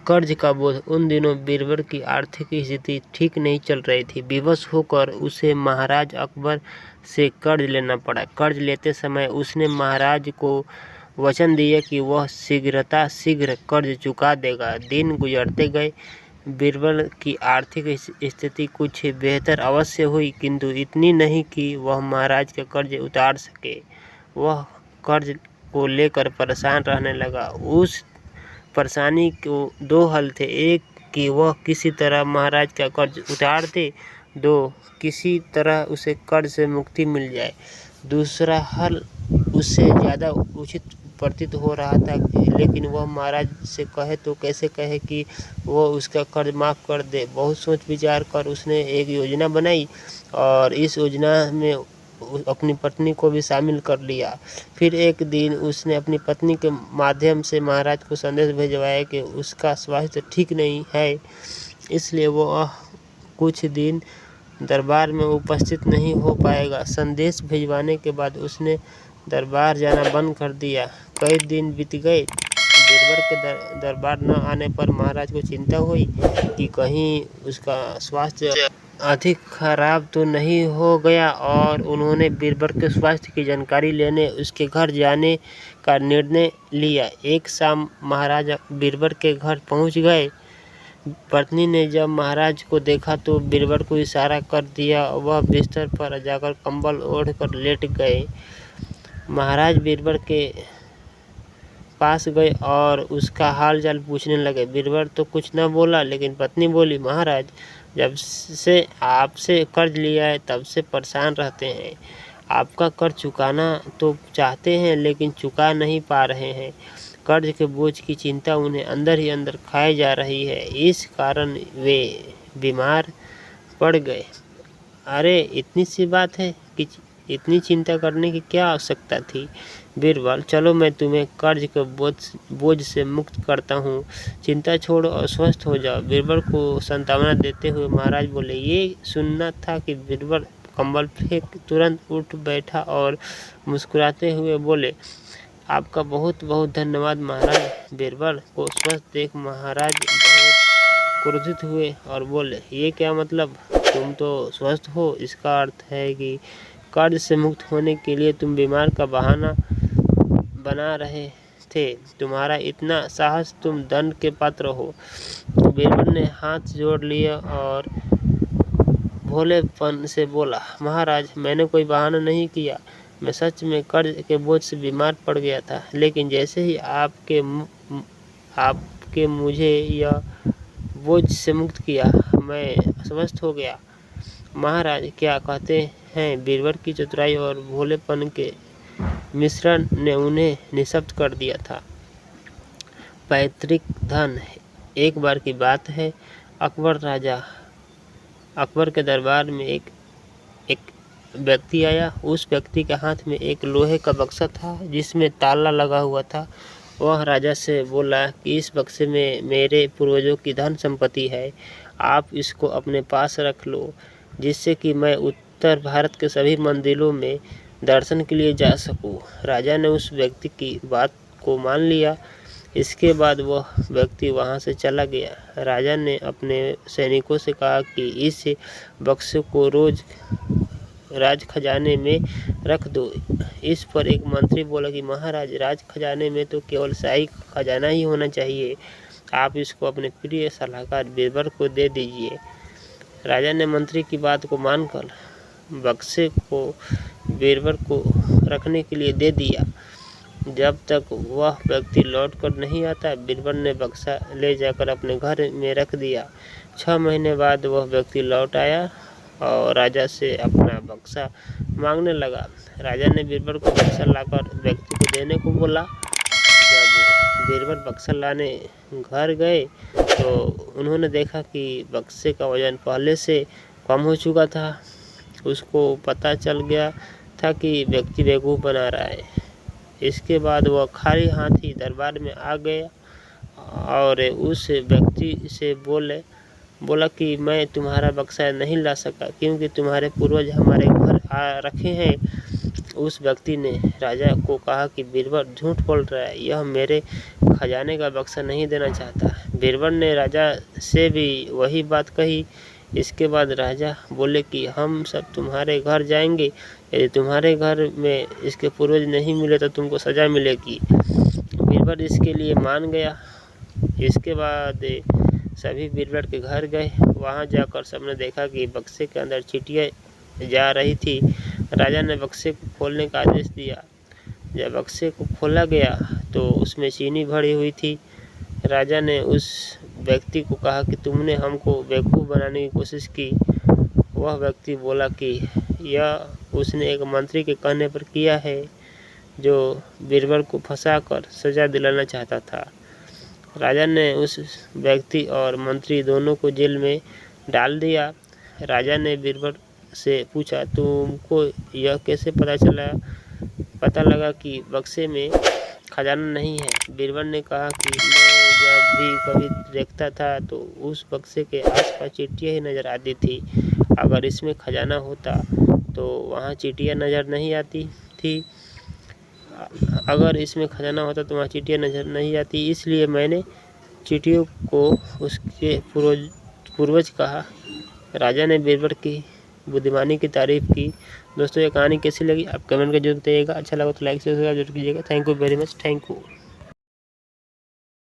कर्ज का बोझ। उन दिनों बीरबल की आर्थिक स्थिति ठीक नहीं चल रही थी। विवश होकर उसे महाराज अकबर से कर्ज लेना पड़ा। कर्ज लेते समय उसने महाराज को वचन दिया कि वह शीघ्र कर्ज चुका देगा। दिन गुजरते गए। बीरबल की आर्थिक स्थिति कुछ बेहतर अवश्य हुई, किंतु इतनी नहीं कि वह महाराज का कर्ज उतार सके। वह कर्ज को लेकर परेशान रहने लगा। उस परेशानी को दो हल थे। एक कि वह किसी तरह महाराज का कर्ज उतार दे, दो किसी तरह उसे कर्ज से मुक्ति मिल जाए। दूसरा हल उससे ज़्यादा उचित प्रतीत हो रहा था, लेकिन वह महाराज से कहे तो कैसे कहे कि वह उसका कर्ज माफ़ कर दे। बहुत सोच विचार कर उसने एक योजना बनाई और इस योजना में अपनी पत्नी को भी शामिल कर लिया। फिर एक दिन उसने अपनी पत्नी के माध्यम से महाराज को संदेश भिजवाया कि उसका स्वास्थ्य ठीक नहीं है, इसलिए वो कुछ दिन दरबार में उपस्थित नहीं हो पाएगा। संदेश भिजवाने के बाद उसने दरबार जाना बंद कर दिया। कई दिन बीत गए। बीरबल के दरबार न आने पर महाराज को चिंता हुई कि कहीं उसका स्वास्थ्य अधिक खराब तो नहीं हो गया, और उन्होंने बीरबल के स्वास्थ्य की जानकारी लेने उसके घर जाने का निर्णय लिया। एक शाम महाराज बीरबल के घर पहुंच गए। पत्नी ने जब महाराज को देखा तो बीरबल को इशारा कर दिया। वह बिस्तर पर जाकर कंबल ओढ़कर लेट गए। महाराज बीरबल के पास गए और उसका हाल चाल पूछने लगे। बीरबल तो कुछ न बोला, लेकिन पत्नी बोली, महाराज जब से आपसे कर्ज लिया है तब से परेशान रहते हैं। आपका कर्ज चुकाना तो चाहते हैं, लेकिन चुका नहीं पा रहे हैं। कर्ज के बोझ की चिंता उन्हें अंदर ही अंदर खाए जा रही है। इस कारण वे बीमार पड़ गए। अरे इतनी सी बात है कि इतनी चिंता करने की क्या आवश्यकता थी? बीरबल, चलो मैं तुम्हें कर्ज के बोझ से मुक्त करता हूँ। चिंता छोड़ो और स्वस्थ हो जाओ। बीरबल को सांत्वना देते हुए महाराज बोले। ये सुनना था कि बीरबल कंबल फेंक तुरंत उठ बैठा और मुस्कुराते हुए बोले, आपका बहुत बहुत धन्यवाद महाराज। बीरबल को स्वस्थ देख महाराज बहुत क्रोधित हुए और बोले, ये क्या मतलब? तुम तो स्वस्थ हो, इसका अर्थ है कि कर्ज से मुक्त होने के लिए तुम बीमार का बहाना बना रहे थे। तुम्हारा इतना साहस, तुम दंड के पात्र हो। बीरबल ने हाथ जोड़ लिया और भोलेपन से बोला, महाराज मैंने कोई बहाना नहीं किया। मैं सच में कर्ज के बोझ से बीमार पड़ गया था, लेकिन जैसे ही आपके मुझे यह बोझ से मुक्त किया, मैं स्वस्थ हो गया। महाराज क्या कहते हैं? बीरबल की चतुराई और भोलेपन के मिश्रण ने उन्हें निःशब्द कर दिया था। पैतृक धन। एक बार की बात है, अकबर के दरबार में एक व्यक्ति आया। उस व्यक्ति के हाथ में एक लोहे का बक्सा था जिसमें ताला लगा हुआ था। वह राजा से बोला कि इस बक्से में मेरे पूर्वजों की धन संपत्ति है, आप इसको अपने पास रख लो, जिससे कि मैं उत्तर भारत के सभी मंदिरों में दर्शन के लिए जा सकूं। राजा ने उस व्यक्ति की बात को मान लिया। इसके बाद वह व्यक्ति वहां से चला गया। राजा ने अपने सैनिकों से कहा कि इस बक्से को रोज राज खजाने में रख दो। इस पर एक मंत्री बोला कि महाराज, राज खजाने में तो केवल शाही खजाना ही होना चाहिए, आप इसको अपने प्रिय सलाहकार बीरबल को दे दीजिए। राजा ने मंत्री की बात को मानकर बक्से को बीरबल को रखने के लिए दे दिया। जब तक वह व्यक्ति लौटकर नहीं आता, बीरबल ने बक्सा ले जाकर अपने घर में रख दिया। 6 महीने बाद वह व्यक्ति लौट आया और राजा से अपना बक्सा मांगने लगा। राजा ने बीरबल को बक्सा लाकर व्यक्ति को देने को बोला। जब बीरबल बक्सा लाने घर गए तो उन्होंने देखा कि बक्से का वजन पहले से कम हो चुका था। उसको पता चल गया था कि व्यक्ति बेवकूफ़ बना रहा है। इसके बाद वह खाली हाथ ही दरबार में आ गया और उस व्यक्ति से बोला कि मैं तुम्हारा बक्सा नहीं ला सका, क्योंकि तुम्हारे पूर्वज हमारे घर रखे हैं। उस व्यक्ति ने राजा को कहा कि बीरबल झूठ बोल रहा है, यह मेरे खजाने का बक्सा नहीं देना चाहता। बीरबल ने राजा से भी वही बात कही। इसके बाद राजा बोले कि हम सब तुम्हारे घर जाएंगे, यदि तुम्हारे घर में इसके पूर्वज नहीं मिले तो तुमको सज़ा मिलेगी। बीरबल इसके लिए मान गया। इसके बाद सभी बीरबल के घर गए। वहां जाकर सबने देखा कि बक्से के अंदर चींटियाँ जा रही थी। राजा ने बक्से को खोलने का आदेश दिया। जब बक्से को खोला गया तो उसमें चीनी भरी हुई थी। राजा ने उस व्यक्ति को कहा कि तुमने हमको बेवकूफ़ बनाने की कोशिश की। वह व्यक्ति बोला कि यह उसने एक मंत्री के कहने पर किया है, जो बीरबल को फंसाकर सज़ा दिलाना चाहता था। राजा ने उस व्यक्ति और मंत्री दोनों को जेल में डाल दिया। राजा ने बीरबल से पूछा, तुमको यह कैसे पता लगा कि बक्से में खजाना नहीं है? बीरबल ने कहा कि मैं जब भी कभी देखता था तो उस बक्से के आसपास चींटियाँ ही नज़र आती थी। अगर इसमें खजाना होता तो वहाँ चींटियाँ नज़र नहीं आती थी। अगर इसमें खजाना होता तो वहाँ चींटियाँ नज़र नहीं आती, इसलिए मैंने चींटियों को उसके पूर्वज कहा। राजा ने बीरबल की बुद्धिमानी की तारीफ की। दोस्तों, ये कहानी कैसी लगी आप कमेंट कर जरूर बताइएगा। अच्छा लगा तो लाइक शेयर जरूर कीजिएगा। Thank you very much. Thank you.